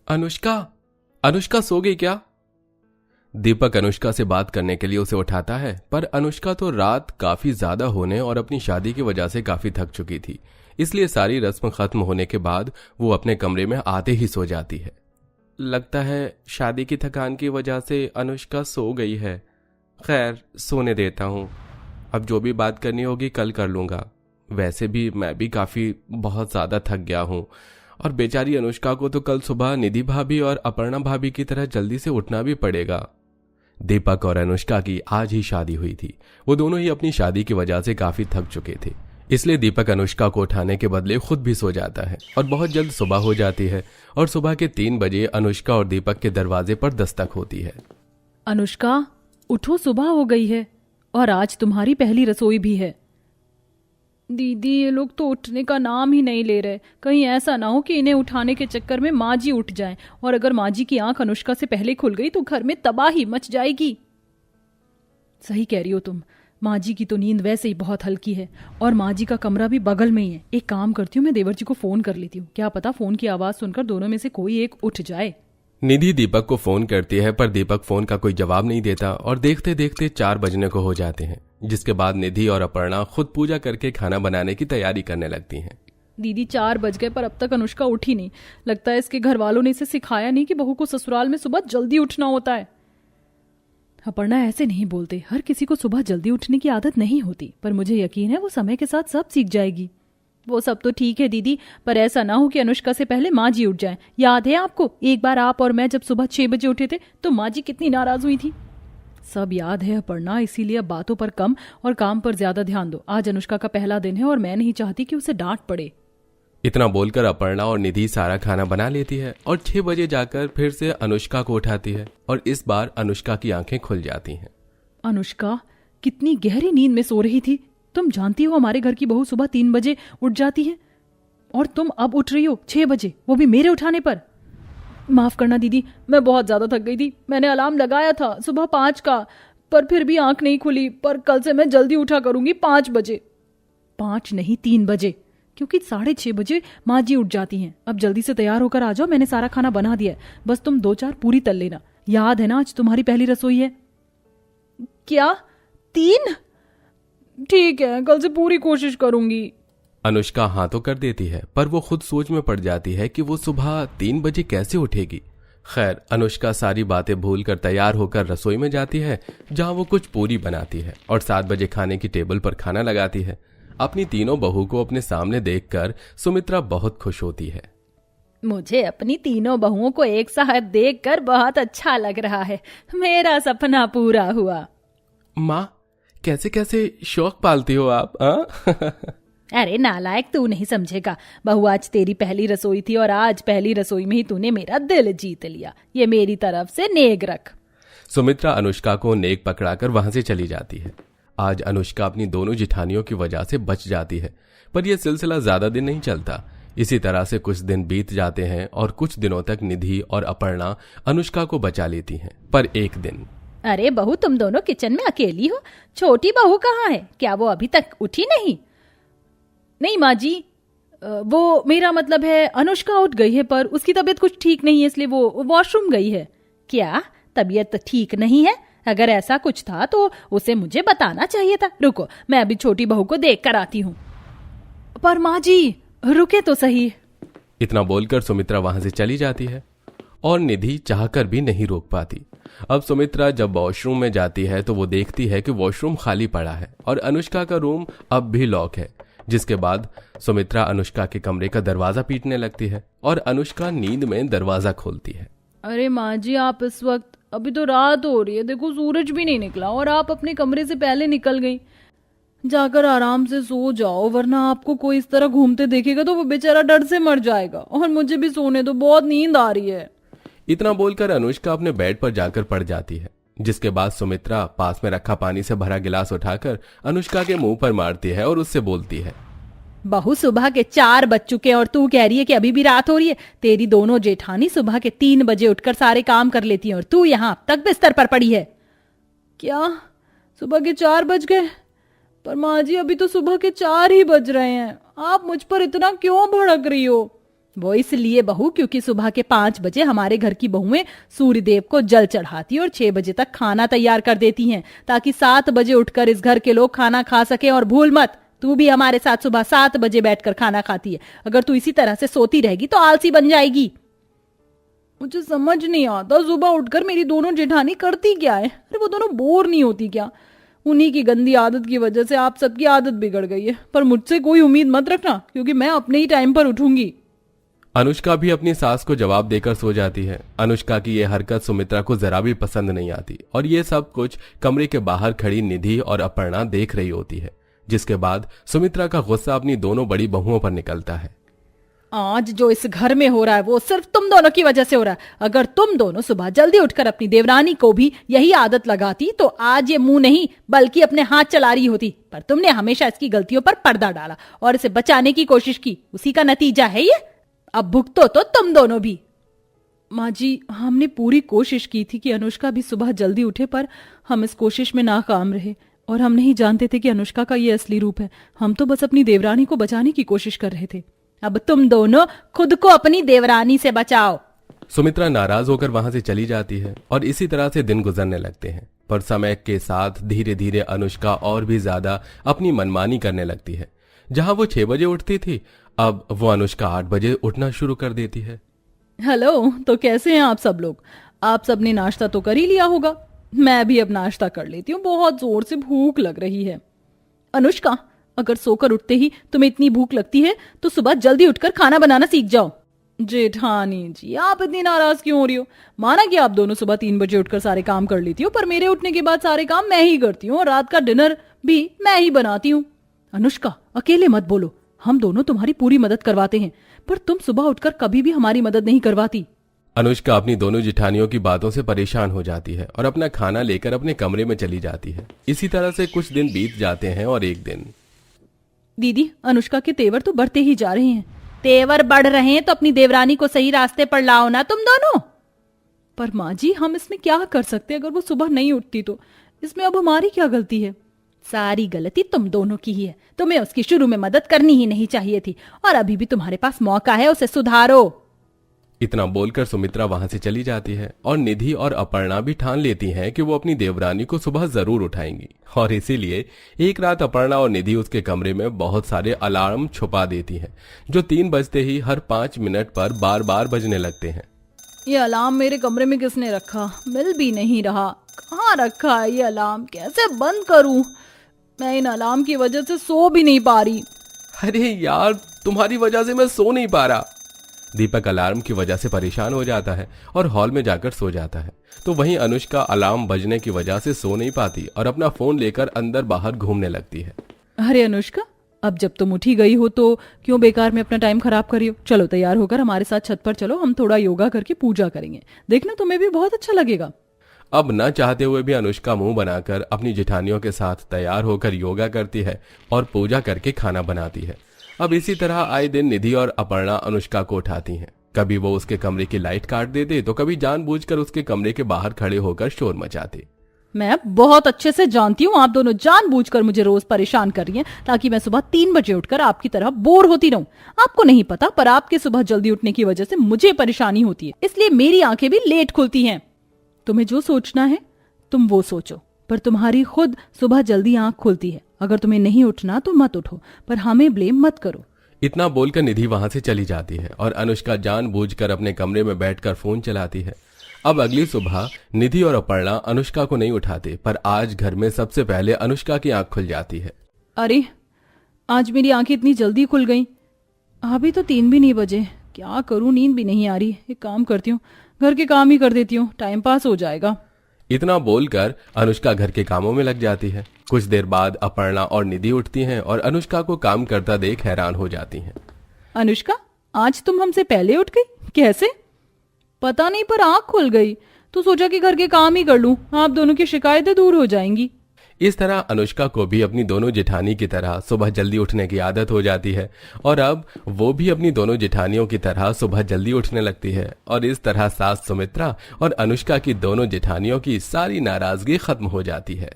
अनुष्का, अनुष्का सो गई क्या? दीपक अनुष्का से बात करने के लिए उसे उठाता है, पर अनुष्का तो रात काफी ज्यादा होने और अपनी शादी की वजह से काफी थक चुकी थी। इसलिए सारी रस्म खत्म होने के बाद वो अपने कमरे में आते ही सो जाती है। लगता है शादी की थकान की वजह से अनुष्का सो गई है। खैर, सोने देता हूँ। अब जो भी बात करनी होगी कल कर लूंगा। वैसे भी मैं भी काफी बहुत ज्यादा थक गया हूँ और बेचारी अनुष्का को तो कल सुबह निधि भाभी और अपर्णा भाभी की तरह जल्दी से उठना भी पड़ेगा। दीपक और अनुष्का की आज ही शादी हुई थी। वो दोनों ही अपनी शादी की वजह से काफी थक चुके थे। इसलिए दीपक अनुष्का को उठाने के बदले खुद भी सो जाता है और बहुत जल्द सुबह हो जाती है और सुबह के 3 बजे अनुष्का और दीपक के दरवाजे पर दस्तक होती है। अनुष्का, उठो, सुबह हो गई है और आज तुम्हारी पहली रसोई भी है। दीदी, ये लोग तो उठने का नाम ही नहीं ले रहे। कहीं ऐसा ना हो कि इन्हें उठाने के चक्कर में माँ जी उठ जाएं, और अगर माँ जी की आंख अनुष्का से पहले खुल गई तो घर में तबाही मच जाएगी। सही कह रही हो तुम। माँ जी की तो नींद वैसे ही बहुत हल्की है और माँ जी का कमरा भी बगल में ही है। एक काम करती हूँ, मैं देवर जी को फोन कर लेती हूँ। क्या पता फोन की आवाज सुनकर दोनों में से कोई एक उठ जाए। निधि दीपक को फोन करती है, पर दीपक फोन का कोई जवाब नहीं देता और देखते देखते 4 बजने को हो जाते हैं। जिसके बाद निधि और अपर्णा खुद पूजा करके खाना बनाने की तैयारी करने लगती हैं। दीदी, 4 बज गए पर अब तक अनुष्का उठी नहीं। लगता है इसके घर वालों ने इसे सिखाया नहीं कि बहू को ससुराल में सुबह जल्दी उठना होता है। अपर्णा, ऐसे नहीं बोलते। हर किसी को सुबह जल्दी उठने की आदत नहीं होती, पर मुझे यकीन है वो समय के साथ सब सीख जाएगी। वो सब तो ठीक है दीदी, पर ऐसा ना हो कि अनुष्का से पहले माँ जी उठ जाएं। याद है आपको, एक बार आप और मैं जब सुबह 6 बजे उठे थे तो माँ जी कितनी नाराज हुई थी। सब याद है अपर्णा, इसीलिए अब बातों पर कम और काम पर ज्यादा ध्यान दो। आज अनुष्का का पहला दिन है और मैं नहीं चाहती कि उसे डांट पड़े। इतना बोलकर अपर्णा और निधि सारा खाना बना लेती है और 6 बजे जाकर फिर से अनुष्का को उठाती है और इस बार अनुष्का की आंखें खुल जाती हैं। अनुष्का, कितनी गहरी नींद में सो रही थी। तुम जानती हो हमारे घर की बहू सुबह 3 बजे उठ जाती है और तुम अब उठ रही हो 6 बजे, वो भी मेरे उठाने पर। माफ करना दीदी, मैं बहुत ज्यादा थक गई थी। मैंने अलार्म लगाया था सुबह 5 का, पर फिर भी आंख नहीं खुली। पर कल से मैं जल्दी उठा करूंगी 5 बजे। 5 नहीं, 3 बजे, क्योंकि 6:30 बजे माँ जी उठ जाती हैं। अब जल्दी से तैयार होकर आ जाओ, मैंने सारा खाना बना दिया है। बस तुम 2-4 पूरी तल लेना। याद है ना आज तुम्हारी पहली रसोई है। क्या 3? ठीक है, कल से पूरी कोशिश करूंगी। अनुष्का हाँ तो कर देती है, पर वो खुद सोच में पड़ जाती है कि वो सुबह 3 बजे कैसे उठेगी। खैर, अनुष्का सारी बातें भूलकर तैयार होकर रसोई में जाती है, जहां वो कुछ पूरी बनाती है और 7 बजे खाने की टेबल पर खाना लगाती है। अपनी तीनों बहू को अपने सामने देखकर सुमित्रा बहुत खुश होती है। मुझे अपनी तीनों बहुओं को एक साथ देखकर बहुत अच्छा लग रहा है। मेरा सपना पूरा हुआ। माँ, कैसे कैसे शौक पालती हो आप? अरे नालायक, तू नहीं समझेगा। बहू, आज तेरी पहली रसोई थी और आज पहली रसोई में ही तूने मेरा दिल जीत लिया। ये मेरी तरफ से नेक रख। सुमित्रा अनुष्का को नेक पकड़ाकर वहां से चली जाती है। आज अनुष्का अपनी दोनों जिठानियों की वजह से बच जाती है, पर यह सिलसिला ज्यादा दिन नहीं चलता। इसी तरह से कुछ दिन बीत जाते हैं और कुछ दिनों तक निधि और अपर्णा अनुष्का को बचा लेती हैं। पर एक दिन, अरे बहू, तुम दोनों किचन में अकेली हो। छोटी बहू कहाँ है? क्या वो अभी तक उठी नहीं? नहीं माँ जी, वो मेरा मतलब है अनुष्का उठ गई है, पर उसकी तबीयत कुछ ठीक नहीं है, इसलिए वो वॉशरूम गई है। क्या तबीयत ठीक नहीं है? अगर ऐसा कुछ था तो उसे मुझे बताना चाहिए था। रुको, मैं अभी छोटी बहू को देख कर आती हूँ। पर माँ जी, रुके तो सही। इतना बोलकर सुमित्रा वहां से चली जाती है और निधि चाहकर भी नहीं रोक पाती। अब सुमित्रा जब वॉशरूम में जाती है तो वो देखती है कि वॉशरूम खाली पड़ा है और अनुष्का का रूम अब भी लॉक है। जिसके बाद सुमित्रा अनुष्का के कमरे का दरवाजा पीटने लगती है और अनुष्का नींद में दरवाजा खोलती है। अरे माँ जी, आप इस वक्त, अभी तो रात हो रही है, देखो सूरज भी नहीं निकला और आप अपने कमरे से पहले निकल गई। जाकर आराम से सो जाओ, वरना आपको कोई इस तरह घूमते देखेगा तो वो बेचारा डर से मर जाएगा। और मुझे भी सोने दो, बहुत नींद आ रही है। इतना बोलकर अनुष्का अपने बेड पर जाकर पड़ जाती है। जिसके बाद सुमित्रा पास में रखा पानी से भरा गिलास उठाकर अनुष्का के मुंह पर मारती है और उससे बोलती है, बहू, सुबह के 4 बज चुके और तू कह रही है कि अभी भी रात हो रही है। तेरी दोनों जेठानी सुबह के 3 बजे उठकर सारे काम कर लेती हैं और तू यहाँ अब तक बिस्तर पर पड़ी है। क्या सुबह के 4 बज गए? पर माँ जी, अभी तो सुबह के 4 ही बज रहे हैं। आप मुझ पर इतना क्यों भड़क रही हो? वो इसलिए बहू क्योंकि सुबह के 5 बजे हमारे घर की बहुएं सूर्यदेव को जल चढ़ाती और 6 बजे तक खाना तैयार कर देती हैं, ताकि 7 बजे उठकर इस घर के लोग खाना खा सके। और भूल मत, तू भी हमारे साथ सुबह 7 बजे बैठकर खाना खाती है। अगर तू इसी तरह से सोती रहेगी तो आलसी बन जाएगी। मुझे समझ नहीं आता सुबह उठकर मेरी दोनों जेठानी करती क्या है। अरे वो दोनों बोर नहीं होती क्या? उन्हीं की गंदी आदत की वजह से आप सबकी आदत बिगड़ गई है। पर मुझसे कोई उम्मीद मत रखना, क्योंकि मैं अपने ही टाइम पर उठूंगी। अनुष्का भी अपनी सास को जवाब देकर सो जाती है। अनुष्का की यह हरकत सुमित्रा को जरा भी पसंद नहीं आती और ये सब कुछ कमरे के बाहर खड़ी निधि और अपर्णा देख रही होती है, जिसके बाद सुमित्रा का गुस्सा अपनी दोनों बड़ी बहुओं पर निकलता है। आज जो इस घर में हो रहा है वो सिर्फ तुम दोनों की वजह से हो रहा है। अगर तुम दोनों सुबह जल्दी उठकर अपनी देवरानी को भी यही आदत लगाती तो आज ये मुंह नहीं बल्कि अपने हाथ चला रही होती। पर तुमने हमेशा इसकी गलतियों पर पर्दा डाला और इसे बचाने की कोशिश की। उसी का नतीजा है ये। अब भुगतो तो तुम दोनों भी। माँ जी, हमने पूरी कोशिश की थी कि अनुष्का भी सुबह जल्दी उठे, पर हम इस कोशिश में नाकाम रहे और हम नहीं जानते थे कि अनुष्का का ये असली रूप है। हम तो बस अपनी देवरानी को बचाने की कोशिश कर रहे थे। अब तुम दोनों खुद को अपनी देवरानी से बचाओ। सुमित्रा नाराज होकर वहां से चली जाती है और इसी तरह से दिन गुजरने लगते हैं। पर समय के साथ धीरे धीरे अनुष्का और भी ज्यादा अपनी मनमानी करने लगती है। जहां वो 6 बजे उठती थी, अब वो अनुष्का 8 बजे उठना शुरू कर देती है। हेलो, तो कैसे हैं आप सब लोग? आप सबने नाश्ता तो कर ही लिया होगा। मैं भी अब नाश्ता कर लेती हूँ, बहुत जोर से भूख लग रही है। अनुष्का, अगर सोकर उठते ही तुम्हें इतनी भूख लगती है तो सुबह जल्दी उठकर खाना बनाना सीख जाओ। जेठानी जी, आप इतनी नाराज क्यों हो रही हो? माना कि आप दोनों सुबह 3 बजे उठकर सारे काम कर लेती हो, पर मेरे उठने के बाद सारे काम मैं ही करती हूँ और रात का डिनर भी मैं ही बनाती हूँ। अनुष्का, अकेले मत बोलो। हम दोनों तुम्हारी पूरी मदद करवाते हैं, पर तुम सुबह उठकर कभी भी हमारी मदद नहीं करवाती। अनुष्का अपनी दोनों जिठानियों की बातों से परेशान हो जाती है और अपना खाना लेकर अपने कमरे में चली जाती है। इसी तरह से कुछ दिन बीत जाते हैं और एक दिन। दीदी, अनुष्का के तेवर तो बढ़ते ही जा रहे हैं। तेवर बढ़ रहे हैं तो अपनी देवरानी को सही रास्ते पर लाओ ना तुम दोनों। पर माँ जी, हम इसमें क्या कर सकते? अगर वो सुबह नहीं उठती तो इसमें अब हमारी क्या गलती है? सारी गलती तुम दोनों की ही है। तुम्हें उसकी शुरू में मदद करनी ही नहीं चाहिए थी और अभी भी तुम्हारे पास मौका है, उसे सुधारो। इतना बोलकर सुमित्रा वहां से चली जाती है और निधि और अपर्णा भी ठान लेती हैं कि वो अपनी देवरानी को सुबह जरूर उठाएंगी। और इसीलिए एक रात अपर्णा और निधि उसके कमरे में बहुत सारे अलार्म छुपा देती हैं, जो 3 बजते ही हर 5 मिनट पर बार बार बजने लगते हैं। ये अलार्म मेरे कमरे में किसने रखा? मिल भी नहीं रहा। कहाँ रखा है ये अलार्म? कैसे बंद करूं? मैं इन अलार्म की वजह से सो भी नहीं पा रही। अरे यार, तुम्हारी वजह से मैं सो नहीं पा रहा। दीपक अलार्म की वजह से परेशान हो जाता है और हॉल में जाकर सो जाता है। तो वहीं अनुष्का अलार्म बजने की वजह से सो नहीं पाती और अपना फोन लेकर अंदर बाहर घूमने लगती है। अरे अनुष्का, अब जब तुम उठी गई हो तो क्यों बेकार में अपना टाइम खराब करी हो? चलो तैयार होकर हमारे साथ छत पर चलो, हम थोड़ा योगा करके पूजा करेंगे। देखना तुम्हें भी बहुत अच्छा लगेगा। अब न चाहते हुए भी अनुष्का मुंह बनाकर अपनी जेठानियों के साथ तैयार होकर योगा करती है और पूजा करके खाना बनाती है। अब इसी तरह आए दिन निधि और अपर्णा अनुष्का को उठाती हैं। कभी वो उसके कमरे की लाइट काट देते तो कभी जानबूझकर उसके कमरे के बाहर खड़े होकर शोर मचाते। मैं बहुत अच्छे से जानती हूँ आप दोनों जानबूझकर मुझे रोज परेशान कर रही हैं, ताकि मैं सुबह 3 बजे उठकर आपकी तरह बोर होती रहूं। आपको नहीं पता, पर आपके सुबह जल्दी उठने की वजह से मुझे परेशानी होती है, इसलिए मेरी आंखें भी लेट खुलती हैं। तुम्हें जो सोचना है तुम वो सोचो, पर तुम्हारी खुद सुबह जल्दी आंख खुलती है। अगर तुम्हें नहीं उठना तो मत उठो, पर हमें ब्लेम मत करो। इतना बोलकर निधि वहां से चली जाती है और अनुष्का जानबूझकर अपने कमरे में बैठकर फोन चलाती है। अब अगली सुबह निधि और अपर्णा अनुष्का को नहीं उठाते, पर आज घर में सबसे पहले अनुष्का की आंख खुल जाती है। अरे, आज मेरी आंखें इतनी जल्दी खुल गईं। अभी तो 3 भी नहीं बजे। क्या करूं, नींद भी नहीं आ रही। एक काम करती हूँ, घर के काम ही कर देती हूँ, टाइम पास हो जाएगा। इतना बोलकर अनुष्का घर के कामों में लग जाती है। कुछ देर बाद अपर्णा और निधि उठती हैं और अनुष्का को काम करता देख हैरान हो जाती हैं। अनुष्का, आज तुम हमसे पहले उठ गई? कैसे? पता नहीं, पर आंख खुल गई तो सोचा कि घर के काम ही कर लूं, आप दोनों की शिकायतें दूर हो जाएंगी। इस तरह अनुष्का को भी अपनी दोनों जेठानी की तरह सुबह जल्दी उठने की आदत हो जाती है और अब वो भी अपनी दोनों जेठानियों की तरह सुबह जल्दी उठने लगती है। और इस तरह सास सुमित्रा और अनुष्का की दोनों जेठानियों की सारी नाराजगी खत्म हो जाती है।